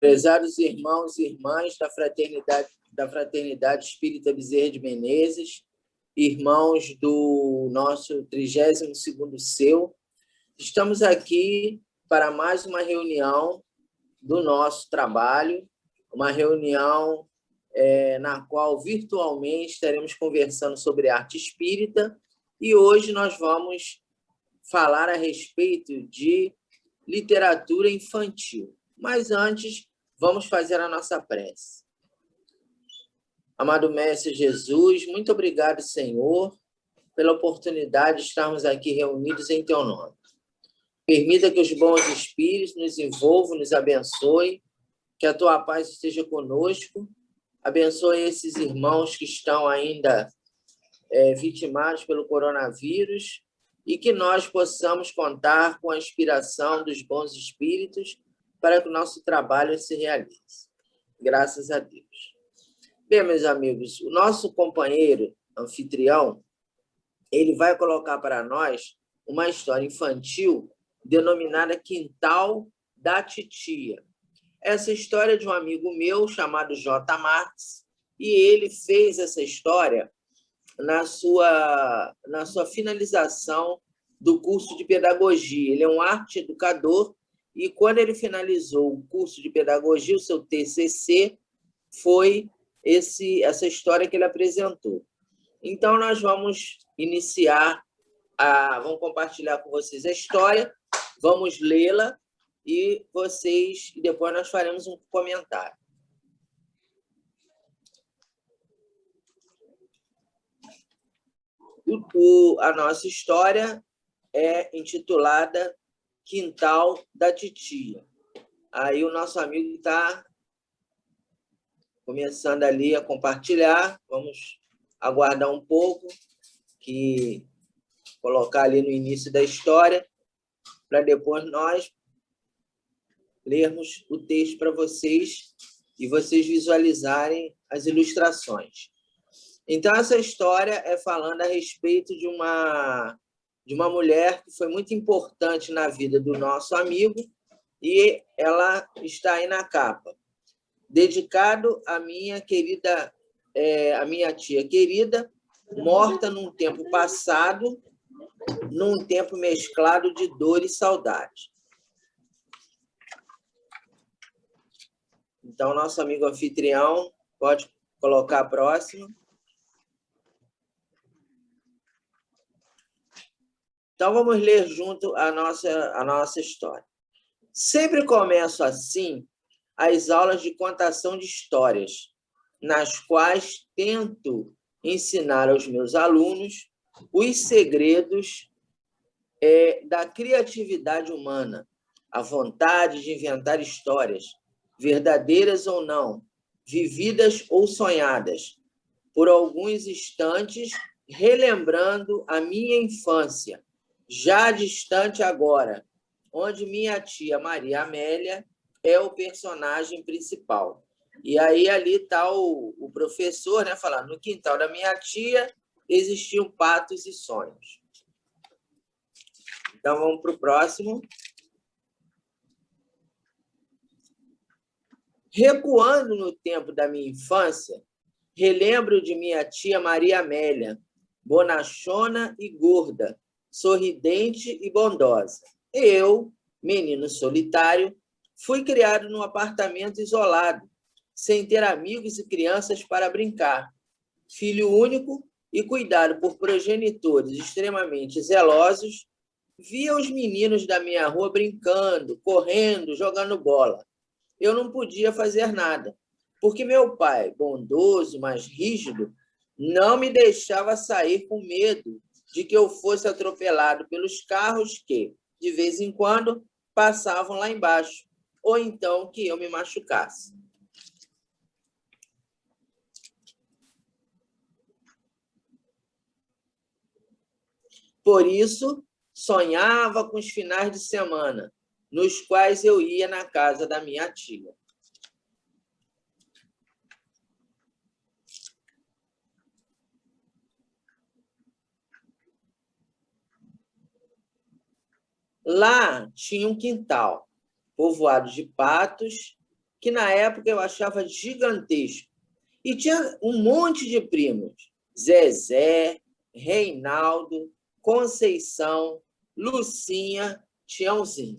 Prezados irmãos e irmãs da Fraternidade Espírita Bezerra de Menezes, irmãos do nosso 32º CEU, estamos aqui para mais uma reunião do nosso trabalho, uma reunião na qual virtualmente estaremos conversando sobre arte espírita, e hoje nós vamos falar a respeito de literatura infantil. Mas antes, vamos fazer a nossa prece. Amado Mestre Jesus, muito obrigado, Senhor, pela oportunidade de estarmos aqui reunidos em Teu nome. Permita que os bons espíritos nos envolvam, nos abençoe, que a Tua paz esteja conosco, abençoe esses irmãos que estão ainda vitimados pelo coronavírus e que nós possamos contar com a inspiração dos bons espíritos para que o nosso trabalho se realize. Graças a Deus. Bem, meus amigos, o nosso companheiro anfitrião, ele vai colocar para nós uma história infantil denominada Quintal da Titia. Essa história é de um amigo meu chamado J. Marx, e ele fez essa história na sua finalização do curso de pedagogia. Ele é um arte educador, e quando ele finalizou o curso de pedagogia, o seu TCC, foi essa história que ele apresentou. Então, nós vamos iniciar, vamos compartilhar com vocês a história, vamos lê-la, e depois nós faremos um comentário. A nossa história é intitulada Quintal da Titia. Aí o nosso amigo está começando ali a compartilhar. Vamos aguardar um pouco, colocar ali no início da história, para depois nós lermos o texto para vocês e vocês visualizarem as ilustrações. Então, essa história é falando a respeito de uma mulher que foi muito importante na vida do nosso amigo, e ela está aí na capa. Dedicado à minha querida, a minha tia querida, morta num tempo passado, num tempo mesclado de dor e saudade. Então, nosso amigo anfitrião pode colocar a próxima. Então, vamos ler junto a nossa história. Sempre começo assim as aulas de contação de histórias, nas quais tento ensinar aos meus alunos os segredos da criatividade humana, a vontade de inventar histórias, verdadeiras ou não, vividas ou sonhadas, por alguns instantes, relembrando a minha infância, já distante agora, onde minha tia Maria Amélia é o personagem principal. E aí ali está o professor, né, falando, no quintal da minha tia existiam patos e sonhos. Então, vamos para o próximo. Recuando no tempo da minha infância, relembro de minha tia Maria Amélia, bonachona e gorda, sorridente e bondosa. Eu, menino solitário, fui criado num apartamento isolado, sem ter amigos e crianças para brincar. Filho único e cuidado por progenitores extremamente zelosos, via os meninos da minha rua brincando, correndo, jogando bola. Eu não podia fazer nada, porque meu pai, bondoso, mas rígido, não me deixava sair com medo de que eu fosse atropelado pelos carros que, de vez em quando, passavam lá embaixo, ou então que eu me machucasse. Por isso, sonhava com os finais de semana, nos quais eu ia na casa da minha tia. Lá tinha um quintal, povoado de patos que na época eu achava gigantesco. E tinha um monte de primos. Zezé, Reinaldo, Conceição, Lucinha, Tiãozinho.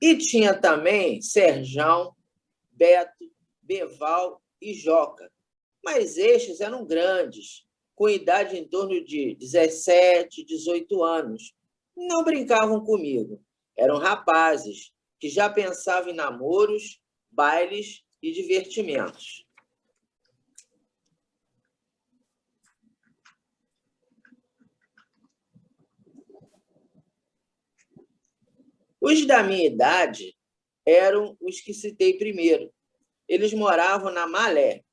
E tinha também Serjão, Beto, Beval e Joca. Mas estes eram grandes, com idade em torno de 17, 18 anos. Não brincavam comigo. Eram rapazes que já pensavam em namoros, bailes e divertimentos. Os da minha idade eram os que citei primeiro. Eles moravam na Malé,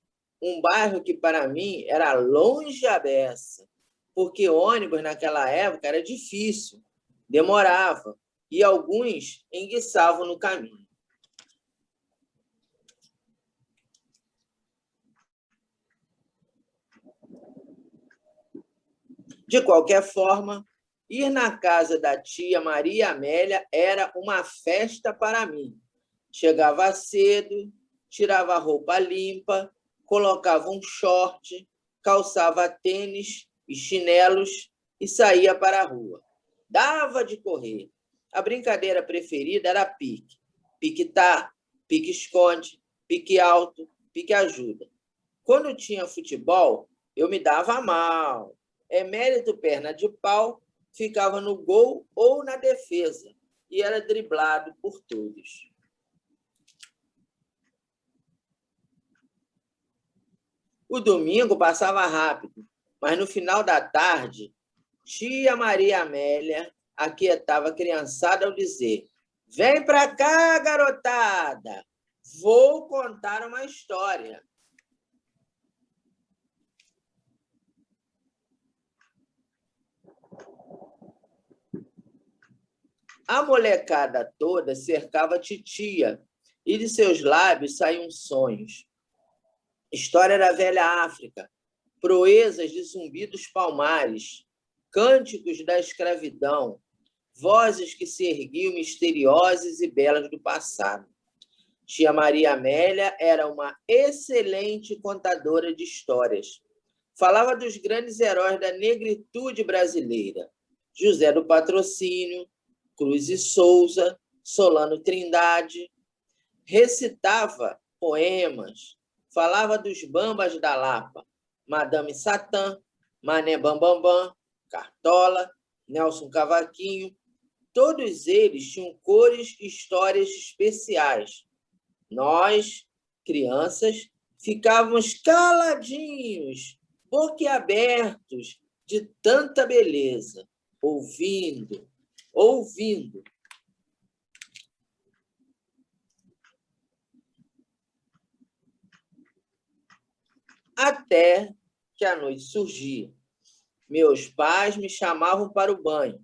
um bairro que, para mim, era longe à beça, porque ônibus naquela época era difícil, demorava, e alguns enguiçavam no caminho. De qualquer forma, ir na casa da tia Maria Amélia era uma festa para mim. Chegava cedo, tirava a roupa limpa, colocava um short, calçava tênis e chinelos e saía para a rua. Dava de correr. A brincadeira preferida era pique. Pique-tá, pique-esconde, pique alto, pique-ajuda. Quando tinha futebol, eu me dava mal. Emérito perna de pau ficava no gol ou na defesa e era driblado por todos. O domingo passava rápido, mas no final da tarde, tia Maria Amélia aquietava a criançada ao dizer: "Vem para cá, garotada, vou contar uma história." A molecada toda cercava a titia e de seus lábios saíam sonhos. História da velha África, proezas de Zumbi dos Palmares, cânticos da escravidão, vozes que se erguiam misteriosas e belas do passado. Tia Maria Amélia era uma excelente contadora de histórias. Falava dos grandes heróis da negritude brasileira, José do Patrocínio, Cruz e Souza, Solano Trindade. Recitava poemas, falava dos bambas da Lapa, Madame Satã, Mané Bambambam, Cartola, Nelson Cavaquinho. Todos eles tinham cores e histórias especiais. Nós, crianças, ficávamos caladinhos, boquiabertos de tanta beleza, ouvindo. Até que a noite surgia. Meus pais me chamavam para o banho.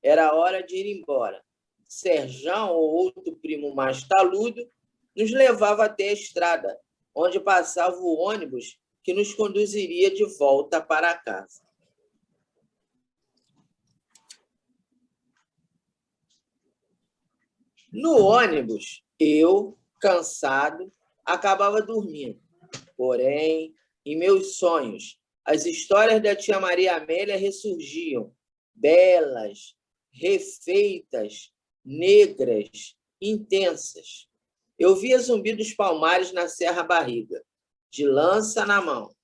Era hora de ir embora. Serjão ou outro primo mais taludo nos levava até a estrada, onde passava o ônibus que nos conduziria de volta para casa. No ônibus, eu, cansado, acabava dormindo. Porém, em meus sonhos, as histórias da tia Maria Amélia ressurgiam, belas, refeitas, negras, intensas. Eu via Zumbi dos Palmares na Serra Barriga, de lança na mão.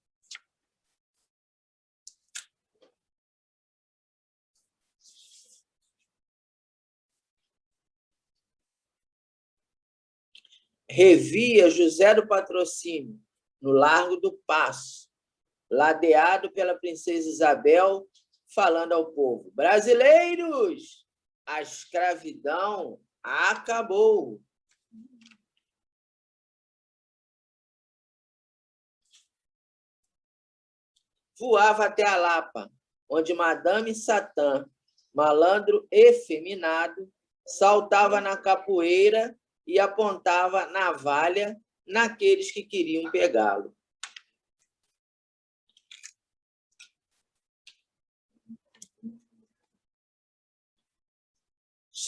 Revia José do Patrocínio, no Largo do Paço, ladeado pela princesa Isabel, falando ao povo: "Brasileiros, a escravidão acabou." Voava até a Lapa, onde Madame Satã, malandro efeminado, saltava na capoeira e apontava navalha naqueles que queriam pegá-lo.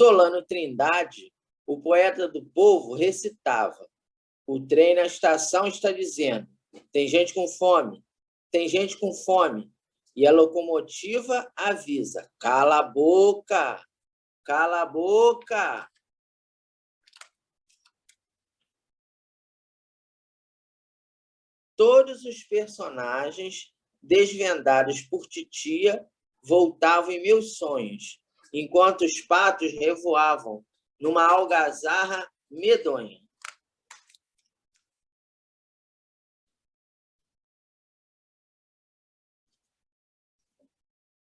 Solano Trindade, o poeta do povo, recitava: o trem na estação está dizendo: tem gente com fome, tem gente com fome. E a locomotiva avisa: cala a boca, cala a boca. Todos os personagens desvendados por Titia voltavam em meus sonhos, enquanto os patos revoavam numa algazarra medonha.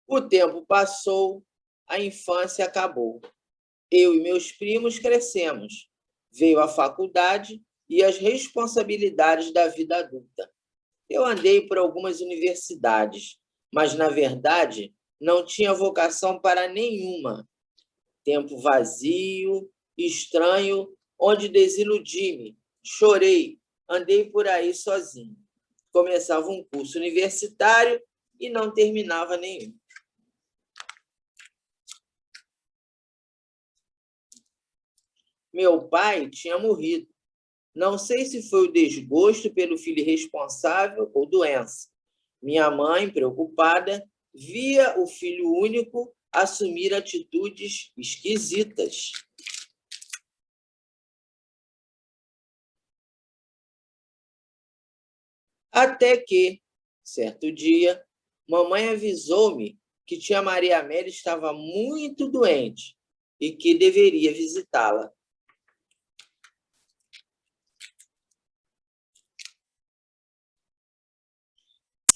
O tempo passou, a infância acabou. Eu e meus primos crescemos. Veio a faculdade e as responsabilidades da vida adulta. Eu andei por algumas universidades, mas, na verdade, não tinha vocação para nenhuma. Tempo vazio, estranho, onde desiludi-me, chorei, andei por aí sozinho. Começava um curso universitário e não terminava nenhum. Meu pai tinha morrido. Não sei se foi o desgosto pelo filho irresponsável ou doença. Minha mãe, preocupada, via o filho único assumir atitudes esquisitas. Até que, certo dia, mamãe avisou-me que tia Maria Amélia estava muito doente e que deveria visitá-la.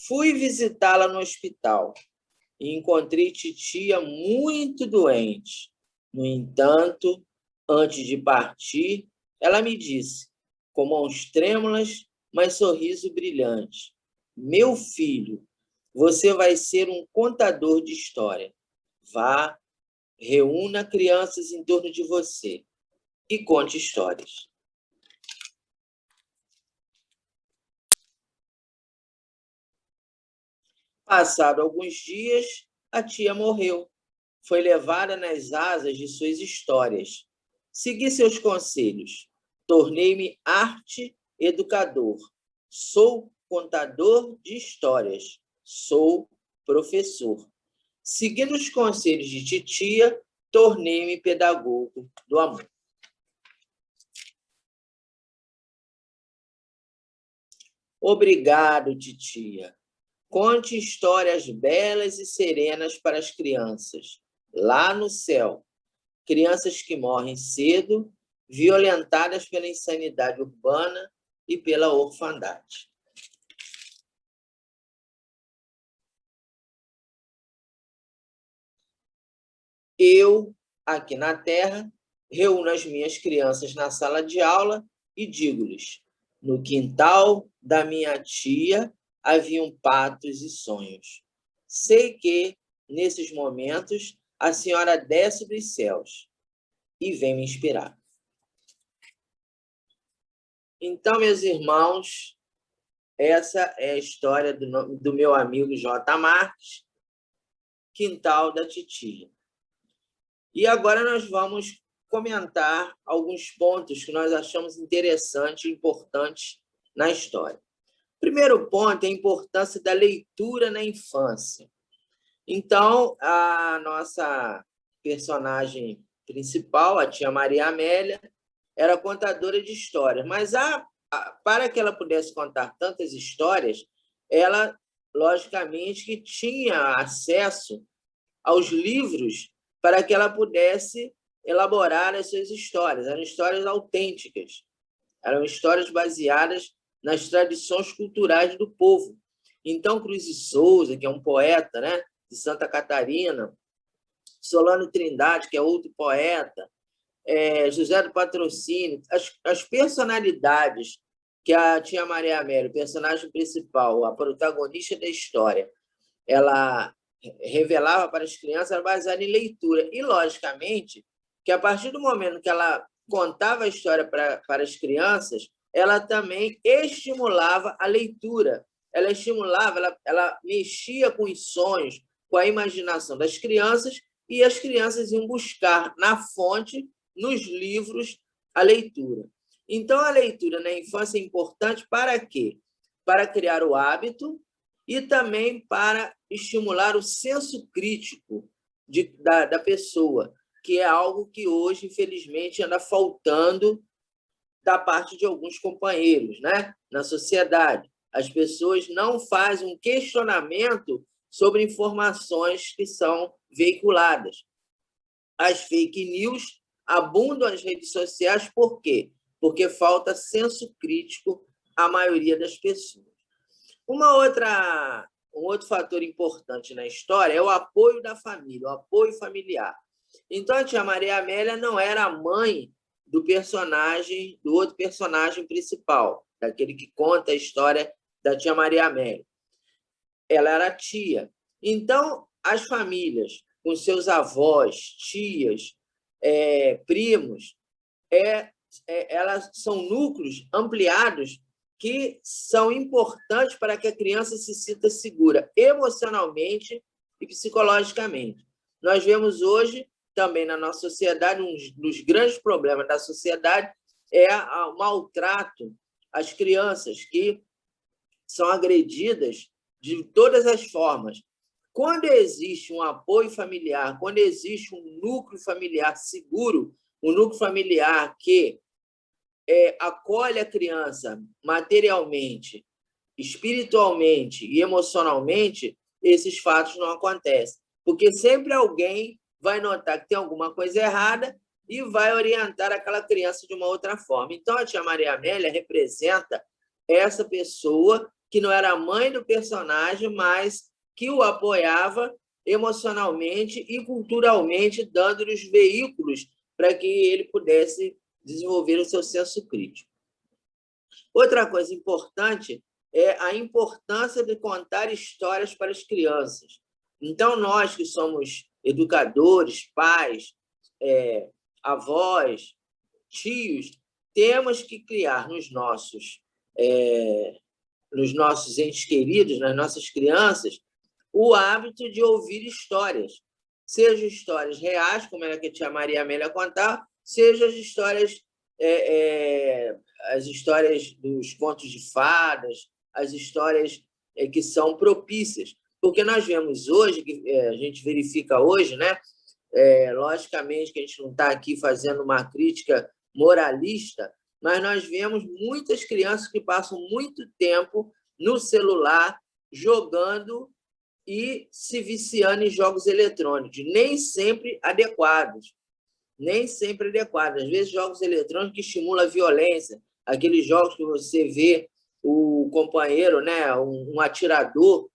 Fui visitá-la no hospital e encontrei titia muito doente. No entanto, antes de partir, ela me disse, com mãos trêmulas, mas sorriso brilhante: meu filho, você vai ser um contador de história. Vá, reúna crianças em torno de você e conte histórias. Passado alguns dias, a tia morreu. Foi levada nas asas de suas histórias. Segui seus conselhos. Tornei-me arte-educador. Sou contador de histórias. Sou professor. Seguindo os conselhos de titia, tornei-me pedagogo do amor. Obrigado, titia. Conte histórias belas e serenas para as crianças, lá no céu. Crianças que morrem cedo, violentadas pela insanidade urbana e pela orfandade. Eu, aqui na Terra, reúno as minhas crianças na sala de aula e digo-lhes: no quintal da minha tia haviam patos e sonhos. Sei que, nesses momentos, a senhora desce dos céus e vem me inspirar. Então, meus irmãos, essa é a história do meu amigo J. Marques, Quintal da Titia. E agora nós vamos comentar alguns pontos que nós achamos interessantes e importantes na história. Primeiro ponto é a importância da leitura na infância. Então, a nossa personagem principal, a tia Maria Amélia, era contadora de histórias, mas para que ela pudesse contar tantas histórias, ela, logicamente, que tinha acesso aos livros para que ela pudesse elaborar as suas histórias. Eram histórias autênticas, eram histórias baseadas nas tradições culturais do povo. Então, Cruz de Souza, que é um poeta, né, de Santa Catarina, Solano Trindade, que é outro poeta, José do Patrocínio, as personalidades que a tia Maria Amélia, o personagem principal, a protagonista da história, ela revelava para as crianças, era baseada em leitura. E, logicamente, que a partir do momento que ela contava a história para as crianças, ela também estimulava a leitura. Ela estimulava, ela mexia com os sonhos, com a imaginação das crianças, e as crianças iam buscar na fonte, nos livros, a leitura. Então, a leitura na infância é importante para quê? Para criar o hábito e também para estimular o senso crítico da pessoa, que é algo que hoje, infelizmente, anda faltando da parte de alguns companheiros, né? Na sociedade. As pessoas não fazem um questionamento sobre informações que são veiculadas. As fake news abundam nas redes sociais, por quê? Porque falta senso crítico à maioria das pessoas. Um outro fator importante na história é o apoio da família, o apoio familiar. Então, a tia Maria Amélia não era a mãe do outro personagem principal, daquele que conta a história da tia Maria Amélia. Ela era tia. Então, as famílias, com seus avós, tias, primos, elas são núcleos ampliados que são importantes para que a criança se sinta segura emocionalmente e psicologicamente. Nós vemos hoje, também na nossa sociedade, um dos grandes problemas da sociedade é o maltrato às crianças, que são agredidas de todas as formas. Quando existe um apoio familiar, quando existe um núcleo familiar seguro, um núcleo familiar que acolhe a criança materialmente, espiritualmente e emocionalmente, esses fatos não acontecem. Porque sempre alguém vai notar que tem alguma coisa errada e vai orientar aquela criança de uma outra forma. Então, a tia Maria Amélia representa essa pessoa que não era a mãe do personagem, mas que o apoiava emocionalmente e culturalmente, dando-lhe os veículos para que ele pudesse desenvolver o seu senso crítico. Outra coisa importante é a importância de contar histórias para as crianças. Então, nós que somos educadores, pais, avós, tios, temos que criar nos nossos entes queridos, nas nossas crianças, o hábito de ouvir histórias, seja histórias reais, como era que a tia Maria Amélia contava, seja as histórias dos contos de fadas, as histórias que são propícias. Porque nós vemos hoje, a gente verifica hoje, né? Logicamente que a gente não está aqui fazendo uma crítica moralista, mas nós vemos muitas crianças que passam muito tempo no celular jogando e se viciando em jogos eletrônicos, nem sempre adequados. Nem sempre adequados. Às vezes, jogos eletrônicos que estimulam a violência, aqueles jogos que você vê o companheiro, né, um atirador,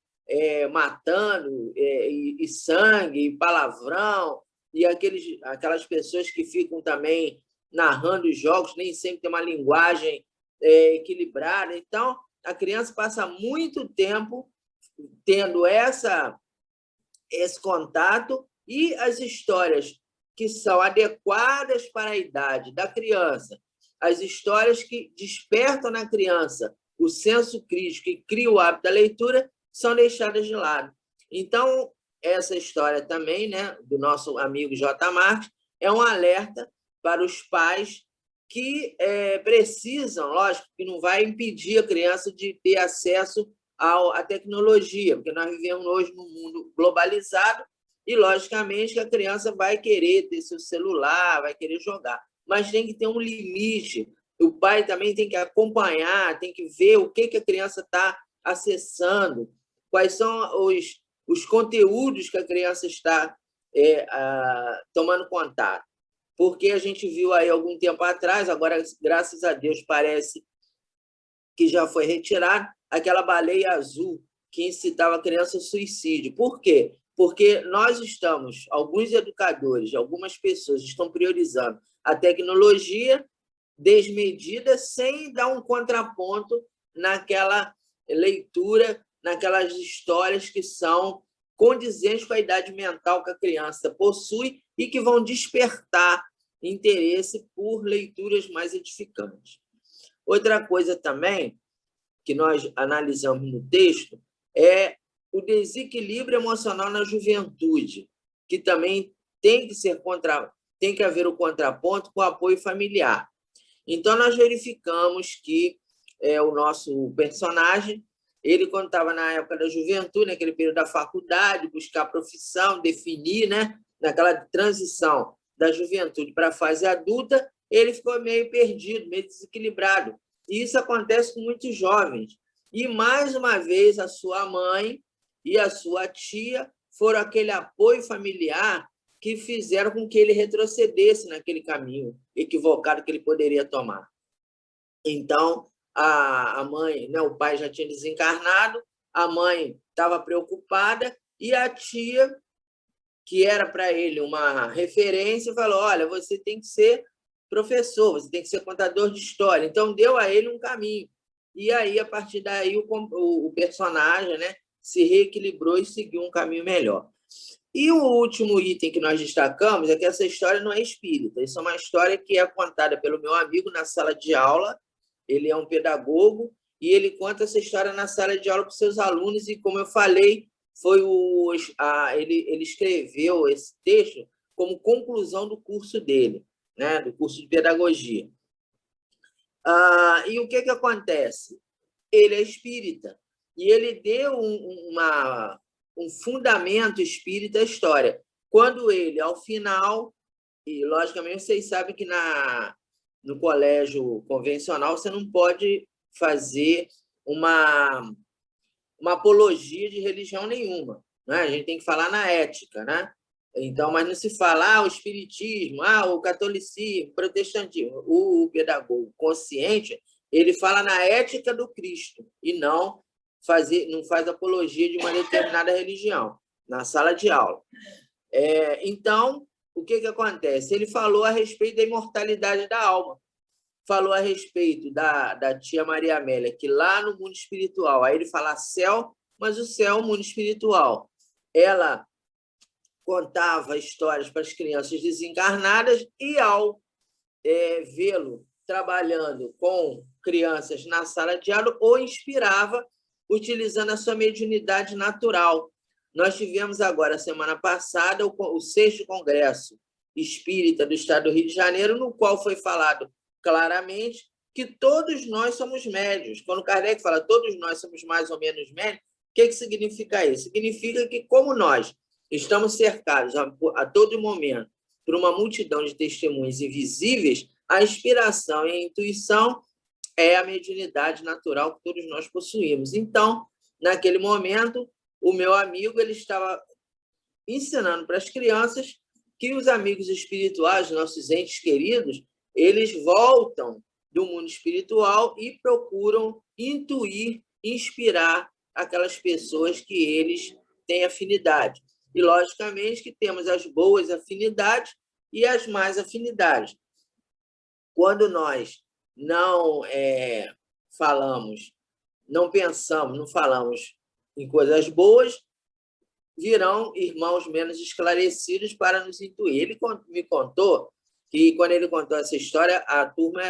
matando, e sangue, e palavrão, e aquelas pessoas que ficam também narrando os jogos, nem sempre tem uma linguagem equilibrada. Então, a criança passa muito tempo tendo esse contato, e as histórias que são adequadas para a idade da criança, as histórias que despertam na criança o senso crítico e criam o hábito da leitura, são deixadas de lado. Então, essa história também, né, do nosso amigo J. Marques, é um alerta para os pais que precisam, lógico, que não vai impedir a criança de ter acesso à tecnologia, porque nós vivemos hoje num mundo globalizado e, logicamente, que a criança vai querer ter seu celular, vai querer jogar, mas tem que ter um limite. O pai também tem que acompanhar, tem que ver o que a criança está acessando, quais são os conteúdos que a criança está tomando contato. Porque a gente viu aí algum tempo atrás, agora, graças a Deus, parece que já foi retirado, aquela baleia azul que incitava a criança ao suicídio. Por quê? Porque nós estamos, alguns educadores, algumas pessoas estão priorizando a tecnologia desmedida sem dar um contraponto naquela leitura, naquelas histórias que são condizentes com a idade mental que a criança possui e que vão despertar interesse por leituras mais edificantes. Outra coisa também que nós analisamos no texto é o desequilíbrio emocional na juventude, que também tem que haver o contraponto com o apoio familiar. Então, nós verificamos que o nosso personagem, ele, quando estava na época da juventude, naquele período da faculdade, buscar profissão, definir, né, naquela transição da juventude para a fase adulta, ele ficou meio perdido, meio desequilibrado. E isso acontece com muitos jovens. E, mais uma vez, a sua mãe e a sua tia foram aquele apoio familiar que fizeram com que ele retrocedesse naquele caminho equivocado que ele poderia tomar. Então, a mãe, né, o pai já tinha desencarnado, a mãe estava preocupada e a tia, que era para ele uma referência, falou: olha, você tem que ser professor, você tem que ser contador de história. Então, deu a ele um caminho. E aí, a partir daí, o personagem, né, se reequilibrou e seguiu um caminho melhor. E o último item que nós destacamos é que essa história não é espírita. Isso é uma história que é contada pelo meu amigo na sala de aula. Ele é um pedagogo e ele conta essa história na sala de aula para os seus alunos. E, como eu falei, ele escreveu esse texto como conclusão do curso dele, né, do curso de pedagogia. E o que acontece? Ele é espírita e ele deu um fundamento espírita à história. Quando ele, ao final, e logicamente vocês sabem que no colégio convencional você não pode fazer uma apologia de religião nenhuma, né? A gente tem que falar na ética, né? Então, mas não se fala o espiritismo, o catolicismo, o protestantismo. O pedagogo consciente, ele fala na ética do Cristo e não faz apologia de uma determinada religião na sala de aula. Então, o que acontece? Ele falou a respeito da imortalidade da alma, falou a respeito da tia Maria Amélia, que lá no mundo espiritual, aí ele fala céu, mas o céu é o mundo espiritual. Ela contava histórias para as crianças desencarnadas e, ao vê-lo trabalhando com crianças na sala de aula, o inspirava utilizando a sua mediunidade natural. Nós tivemos agora, semana passada, o 6º Congresso Espírita do Estado do Rio de Janeiro, no qual foi falado claramente que todos nós somos médiuns. Quando Kardec fala todos nós somos mais ou menos médiuns, o que significa isso? Significa que, como nós estamos cercados a todo momento por uma multidão de testemunhas invisíveis, a inspiração e a intuição é a mediunidade natural que todos nós possuímos. Então, naquele momento, o meu amigo ele estava ensinando para as crianças que os amigos espirituais, nossos entes queridos, eles voltam do mundo espiritual e procuram intuir, inspirar aquelas pessoas que eles têm afinidade. E, logicamente, que temos as boas afinidades e as más afinidades. Quando nós não falamos, não pensamos, não falamos em coisas boas, virão irmãos menos esclarecidos para nos intuir. Ele me contou que, quando ele contou essa história, a turma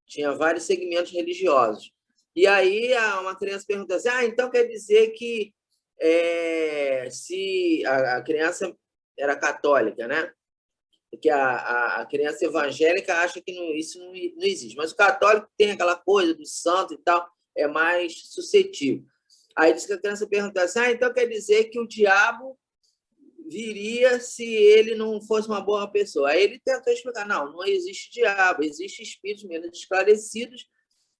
tinha vários segmentos religiosos. E aí uma criança perguntou assim, então quer dizer que se a criança era católica, né? Que a criança evangélica acha que isso não existe. Mas o católico tem aquela coisa do santo e tal, é mais suscetível. Aí disse que a criança perguntou assim, então quer dizer que o diabo viria se ele não fosse uma boa pessoa. Aí ele tentou explicar, não existe diabo, existem espíritos menos esclarecidos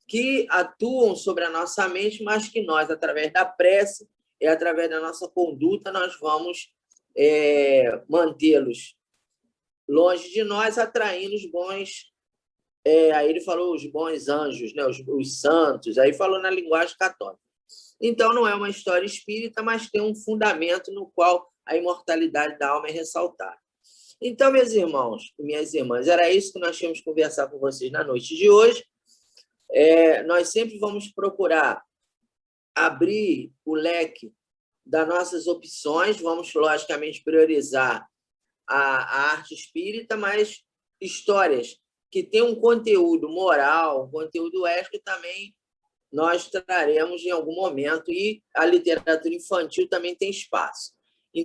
que atuam sobre a nossa mente, mas que nós, através da prece e através da nossa conduta, nós vamos mantê-los longe de nós, atraindo os bons... aí ele falou os bons anjos, né? os santos, aí falou na linguagem católica. Então, não é uma história espírita, mas tem um fundamento no qual a imortalidade da alma é ressaltada. Então, meus irmãos e minhas irmãs, era isso que nós tínhamos que conversar com vocês na noite de hoje. Nós sempre vamos procurar abrir o leque das nossas opções, vamos, logicamente, priorizar a arte espírita, mas histórias que têm um conteúdo moral, um conteúdo ético também nós traremos em algum momento, e a literatura infantil também tem espaço.